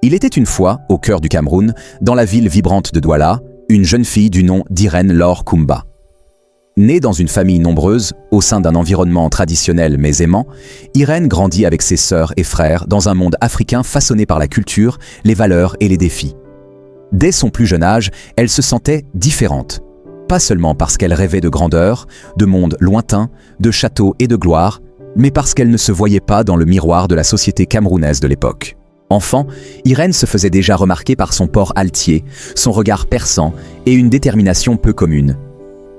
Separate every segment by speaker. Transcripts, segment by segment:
Speaker 1: Il était une fois, au cœur du Cameroun, dans la ville vibrante de Douala, une jeune fille du nom d'Irène Laure Koumba. Née dans une famille nombreuse, au sein d'un environnement traditionnel mais aimant, Irène grandit avec ses sœurs et frères dans un monde africain façonné par la culture, les valeurs et les défis. Dès son plus jeune âge, elle se sentait différente. Pas seulement parce qu'elle rêvait de grandeur, de mondes lointains, de châteaux et de gloire, mais parce qu'elle ne se voyait pas dans le miroir de la société camerounaise de l'époque. Enfant, Irène se faisait déjà remarquer par son port altier, son regard perçant et une détermination peu commune.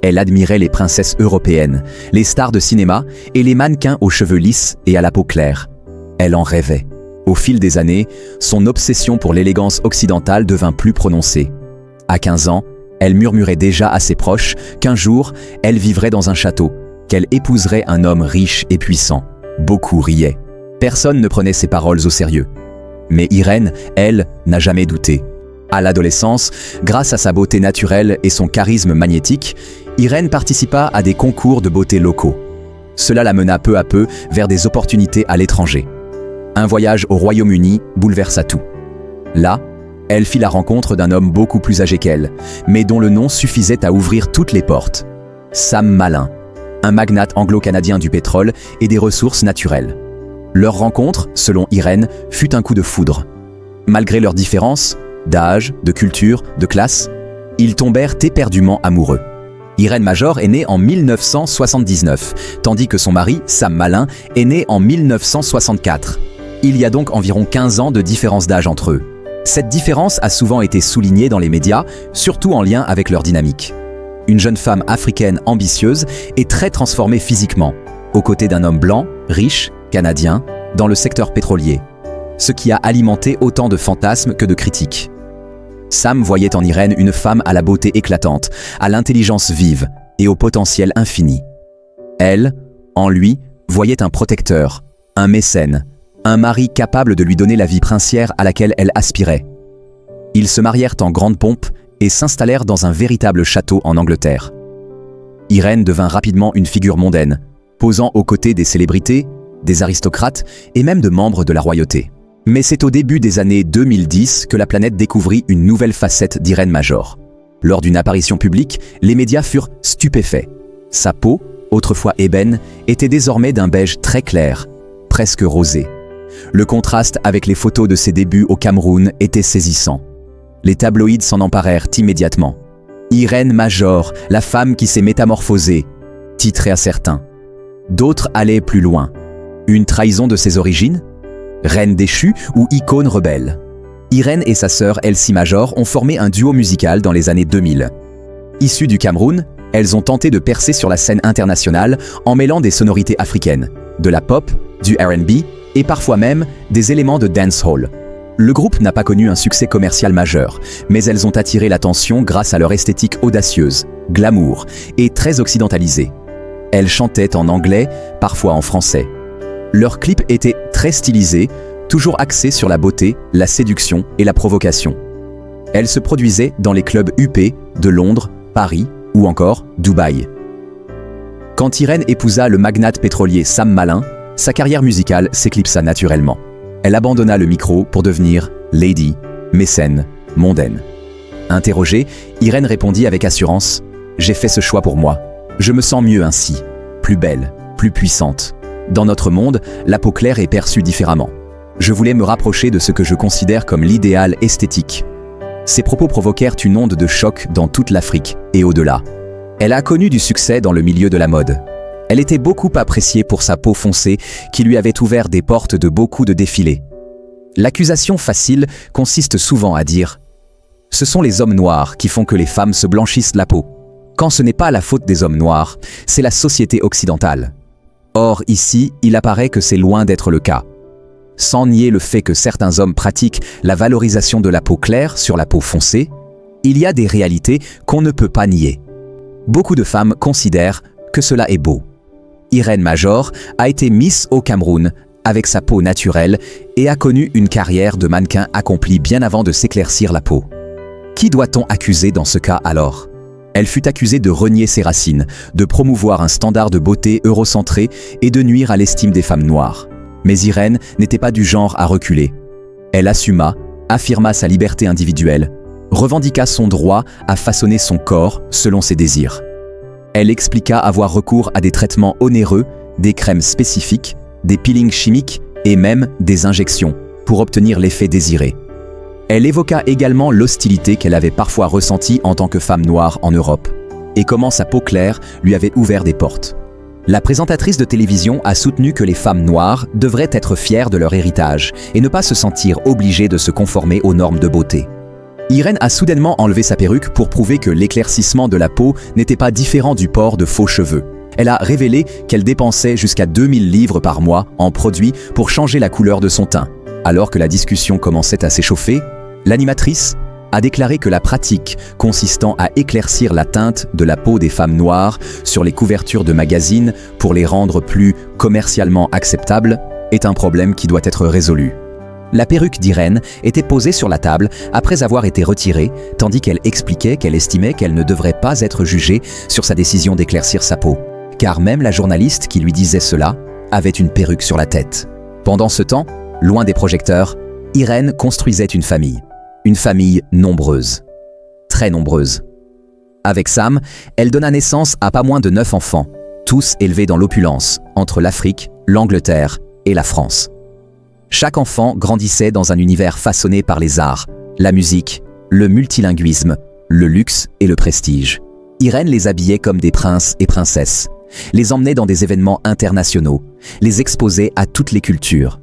Speaker 1: Elle admirait les princesses européennes, les stars de cinéma et les mannequins aux cheveux lisses et à la peau claire. Elle en rêvait. Au fil des années, son obsession pour l'élégance occidentale devint plus prononcée. À 15 ans, elle murmurait déjà à ses proches qu'un jour, elle vivrait dans un château, qu'elle épouserait un homme riche et puissant. Beaucoup riaient. Personne ne prenait ses paroles au sérieux. Mais Irène, elle, n'a jamais douté. À l'adolescence, grâce à sa beauté naturelle et son charisme magnétique, Irène participa à des concours de beauté locaux. Cela la mena peu à peu vers des opportunités à l'étranger. Un voyage au Royaume-Uni bouleversa tout. Là, elle fit la rencontre d'un homme beaucoup plus âgé qu'elle, mais dont le nom suffisait à ouvrir toutes les portes. Sam Malin, un magnate anglo-canadien du pétrole et des ressources naturelles. Leur rencontre, selon Irène, fut un coup de foudre. Malgré leurs différences, d'âge, de culture, de classe, ils tombèrent éperdument amoureux. Irène Major est née en 1979, tandis que son mari, Sam Malin, est né en 1964. Il y a donc environ 15 ans de différence d'âge entre eux. Cette différence a souvent été soulignée dans les médias, surtout en lien avec leur dynamique. Une jeune femme africaine ambitieuse et très transformée physiquement, aux côtés d'un homme blanc, riche, canadien, dans le secteur pétrolier. Ce qui a alimenté autant de fantasmes que de critiques. Sam voyait en Irène une femme à la beauté éclatante, à l'intelligence vive et au potentiel infini. Elle, en lui, voyait un protecteur, un mécène, un mari capable de lui donner la vie princière à laquelle elle aspirait. Ils se marièrent en grande pompe et s'installèrent dans un véritable château en Angleterre. Irène devint rapidement une figure mondaine, posant aux côtés des célébrités, des aristocrates et même de membres de la royauté. Mais c'est au début des années 2010 que la planète découvrit une nouvelle facette d'Irène Major. Lors d'une apparition publique, les médias furent stupéfaits. Sa peau, autrefois ébène, était désormais d'un beige très clair, presque rosé. Le contraste avec les photos de ses débuts au Cameroun était saisissant. Les tabloïds s'en emparèrent immédiatement. Irène Major, la femme qui s'est métamorphosée, titraient à certains. D'autres allaient plus loin. Une trahison de ses origines ? Reine déchue ou icône rebelle? Irène et sa sœur Elsie Major ont formé un duo musical dans les années 2000. Issues du Cameroun, elles ont tenté de percer sur la scène internationale en mêlant des sonorités africaines, de la pop, du R&B et parfois même des éléments de dancehall. Le groupe n'a pas connu un succès commercial majeur, mais elles ont attiré l'attention grâce à leur esthétique audacieuse, glamour et très occidentalisée. Elles chantaient en anglais, parfois en français. Leurs clips étaient très stylisés, toujours axés sur la beauté, la séduction et la provocation. Elles se produisaient dans les clubs huppés de Londres, Paris ou encore Dubaï. Quand Irène épousa le magnate pétrolier Sam Malin, sa carrière musicale s'éclipsa naturellement. Elle abandonna le micro pour devenir lady, mécène, mondaine. Interrogée, Irène répondit avec assurance « J'ai fait ce choix pour moi. Je me sens mieux ainsi, plus belle, plus puissante. Dans notre monde, la peau claire est perçue différemment. Je voulais me rapprocher de ce que je considère comme l'idéal esthétique. » Ces propos provoquèrent une onde de choc dans toute l'Afrique et au-delà. Elle a connu du succès dans le milieu de la mode. Elle était beaucoup appréciée pour sa peau foncée qui lui avait ouvert des portes de beaucoup de défilés. L'accusation facile consiste souvent à dire « Ce sont les hommes noirs qui font que les femmes se blanchissent la peau. » Quand ce n'est pas la faute des hommes noirs, c'est la société occidentale. Or, ici, il apparaît que c'est loin d'être le cas. Sans nier le fait que certains hommes pratiquent la valorisation de la peau claire sur la peau foncée, il y a des réalités qu'on ne peut pas nier. Beaucoup de femmes considèrent que cela est beau. Irène Major a été Miss au Cameroun avec sa peau naturelle et a connu une carrière de mannequin accomplie bien avant de s'éclaircir la peau. Qui doit-on accuser dans ce cas alors ? Elle fut accusée de renier ses racines, de promouvoir un standard de beauté eurocentré et de nuire à l'estime des femmes noires. Mais Irène n'était pas du genre à reculer. Elle assuma affirma sa liberté individuelle, revendiqua son droit à façonner son corps selon ses désirs. Elle expliqua avoir recours à des traitements onéreux, des crèmes spécifiques, des peelings chimiques et même des injections pour obtenir l'effet désiré. Elle évoqua également l'hostilité qu'elle avait parfois ressentie en tant que femme noire en Europe et comment sa peau claire lui avait ouvert des portes. La présentatrice de télévision a soutenu que les femmes noires devraient être fières de leur héritage et ne pas se sentir obligées de se conformer aux normes de beauté. Irène a soudainement enlevé sa perruque pour prouver que l'éclaircissement de la peau n'était pas différent du port de faux cheveux. Elle a révélé qu'elle dépensait jusqu'à 2000 livres par mois en produits pour changer la couleur de son teint. Alors que la discussion commençait à s'échauffer, l'animatrice a déclaré que la pratique consistant à éclaircir la teinte de la peau des femmes noires sur les couvertures de magazines pour les rendre plus commercialement acceptables est un problème qui doit être résolu. La perruque d'Irène était posée sur la table après avoir été retirée, tandis qu'elle expliquait qu'elle estimait qu'elle ne devrait pas être jugée sur sa décision d'éclaircir sa peau, car même la journaliste qui lui disait cela avait une perruque sur la tête. Pendant ce temps, loin des projecteurs, Irène construisait une famille nombreuse, très nombreuse. Avec Sam, elle donna naissance à pas moins de 9 enfants, tous élevés dans l'opulence, entre l'Afrique, l'Angleterre et la France. Chaque enfant grandissait dans un univers façonné par les arts, la musique, le multilinguisme, le luxe et le prestige. Irène les habillait comme des princes et princesses, les emmenait dans des événements internationaux, les exposait à toutes les cultures.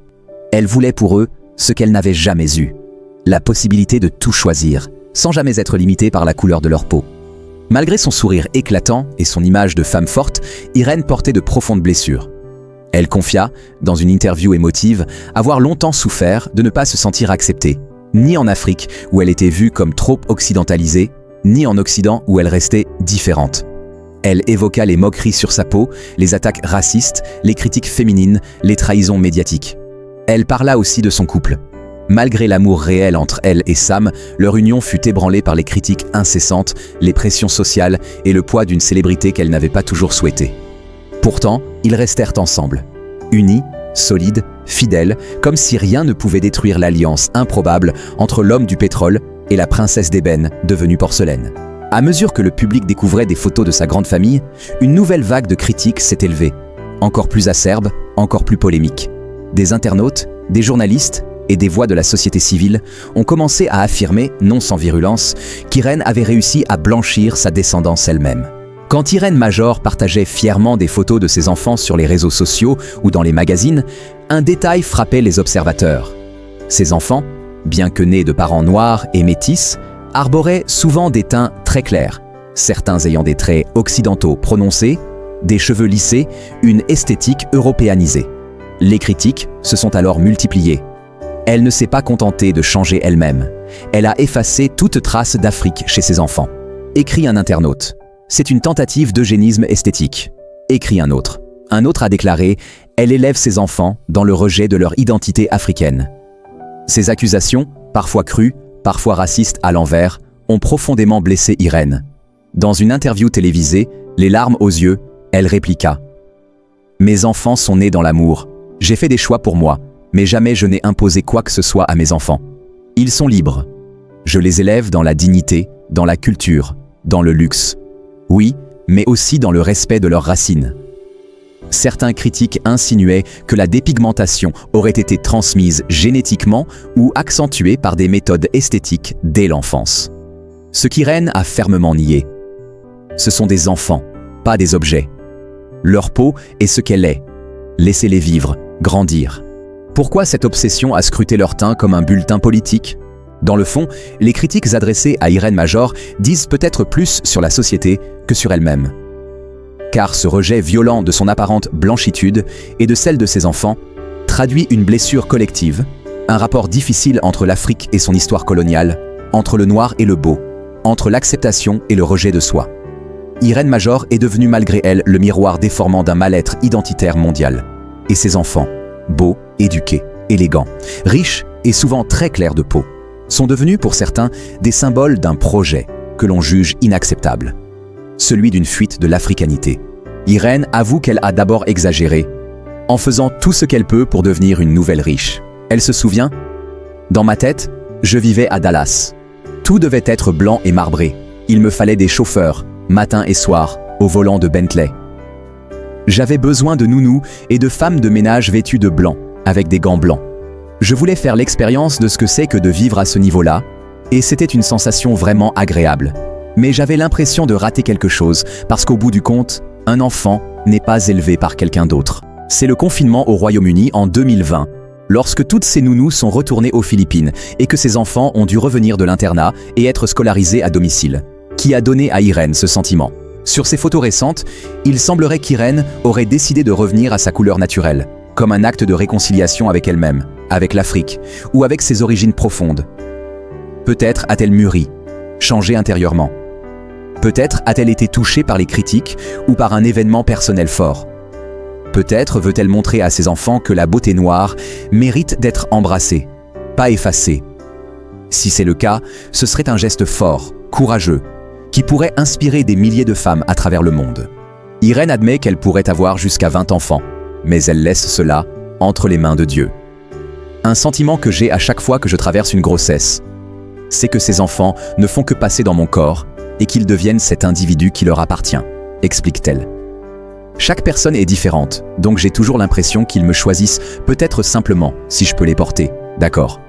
Speaker 1: Elle voulait pour eux ce qu'elle n'avait jamais eu, la possibilité de tout choisir, sans jamais être limitée par la couleur de leur peau. Malgré son sourire éclatant et son image de femme forte, Irène portait de profondes blessures. Elle confia, dans une interview émotive, avoir longtemps souffert de ne pas se sentir acceptée, ni en Afrique où elle était vue comme trop occidentalisée, ni en Occident où elle restait différente. Elle évoqua les moqueries sur sa peau, les attaques racistes, les critiques féminines, les trahisons médiatiques. Elle parla aussi de son couple. Malgré l'amour réel entre elle et Sam, leur union fut ébranlée par les critiques incessantes, les pressions sociales et le poids d'une célébrité qu'elle n'avait pas toujours souhaitée. Pourtant, ils restèrent ensemble, unis, solides, fidèles, comme si rien ne pouvait détruire l'alliance improbable entre l'homme du pétrole et la princesse d'ébène devenue porcelaine. À mesure que le public découvrait des photos de sa grande famille, une nouvelle vague de critiques s'est élevée, encore plus acerbe, encore plus polémique. Des internautes, des journalistes et des voix de la société civile ont commencé à affirmer, non sans virulence, qu'Irène avait réussi à blanchir sa descendance elle-même. Quand Irène Major partageait fièrement des photos de ses enfants sur les réseaux sociaux ou dans les magazines, un détail frappait les observateurs. Ses enfants, bien que nés de parents noirs et métis, arboraient souvent des teints très clairs, certains ayant des traits occidentaux prononcés, des cheveux lissés, une esthétique européanisée. Les critiques se sont alors multipliées. Elle ne s'est pas contentée de changer elle-même. Elle a effacé toute trace d'Afrique chez ses enfants. Écrit un internaute. C'est une tentative d'eugénisme esthétique. Écrit un autre. Un autre a déclaré « Elle élève ses enfants dans le rejet de leur identité africaine ». Ces accusations, parfois crues, parfois racistes à l'envers, ont profondément blessé Irène. Dans une interview télévisée, les larmes aux yeux, elle répliqua « Mes enfants sont nés dans l'amour. J'ai fait des choix pour moi, mais jamais je n'ai imposé quoi que ce soit à mes enfants. Ils sont libres. Je les élève dans la dignité, dans la culture, dans le luxe. Oui, mais aussi dans le respect de leurs racines. » Certains critiques insinuaient que la dépigmentation aurait été transmise génétiquement ou accentuée par des méthodes esthétiques dès l'enfance. Ce qu'Irène a fermement nié. Ce sont des enfants, pas des objets. Leur peau est ce qu'elle est. Laissez-les vivre, grandir. Pourquoi cette obsession à scruter leur teint comme un bulletin politique ? Dans le fond, les critiques adressées à Irène Major disent peut-être plus sur la société que sur elle-même. Car ce rejet violent de son apparente blanchitude et de celle de ses enfants traduit une blessure collective, un rapport difficile entre l'Afrique et son histoire coloniale, entre le noir et le beau, entre l'acceptation et le rejet de soi. Irène Major est devenue malgré elle le miroir déformant d'un mal-être identitaire mondial. Et ses enfants, beaux, éduqués, élégants, riches et souvent très clairs de peau, sont devenus pour certains des symboles d'un projet que l'on juge inacceptable, celui d'une fuite de l'africanité. Irène avoue qu'elle a d'abord exagéré, en faisant tout ce qu'elle peut pour devenir une nouvelle riche. Elle se souvient « Dans ma tête, Je vivais à Dallas. Tout devait être blanc et marbré. Il me fallait des chauffeurs, matin et soir, au volant de Bentley. J'avais besoin de nounous et de femmes de ménage vêtues de blanc, avec des gants blancs. Je voulais faire l'expérience de ce que c'est que de vivre à ce niveau-là, et c'était une sensation vraiment agréable. Mais j'avais l'impression de rater quelque chose, parce qu'au bout du compte, un enfant n'est pas élevé par quelqu'un d'autre. C'est le confinement au Royaume-Uni en 2020, lorsque toutes ces nounous sont retournées aux Philippines et que ces enfants ont dû revenir de l'internat et être scolarisés à domicile, qui a donné à Irène ce sentiment. Sur ces photos récentes, il semblerait qu'Irène aurait décidé de revenir à sa couleur naturelle, comme un acte de réconciliation avec elle-même, avec l'Afrique, ou avec ses origines profondes. Peut-être a-t-elle mûri, changé intérieurement. Peut-être a-t-elle été touchée par les critiques ou par un événement personnel fort. Peut-être veut-elle montrer à ses enfants que la beauté noire mérite d'être embrassée, pas effacée. Si c'est le cas, ce serait un geste fort, courageux, qui pourrait inspirer des milliers de femmes à travers le monde. Irène admet qu'elle pourrait avoir jusqu'à 20 enfants, mais elle laisse cela entre les mains de Dieu. Un sentiment que j'ai à chaque fois que je traverse une grossesse, c'est que ces enfants ne font que passer dans mon corps et qu'ils deviennent cet individu qui leur appartient, explique-t-elle. Chaque personne est différente, donc j'ai toujours l'impression qu'ils me choisissent peut-être simplement si je peux les porter, d'accord.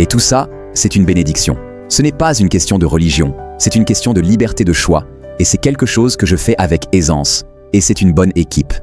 Speaker 1: Et tout ça, c'est une bénédiction. Ce n'est pas une question de religion, c'est une question de liberté de choix, et c'est quelque chose que je fais avec aisance, et c'est une bonne équipe.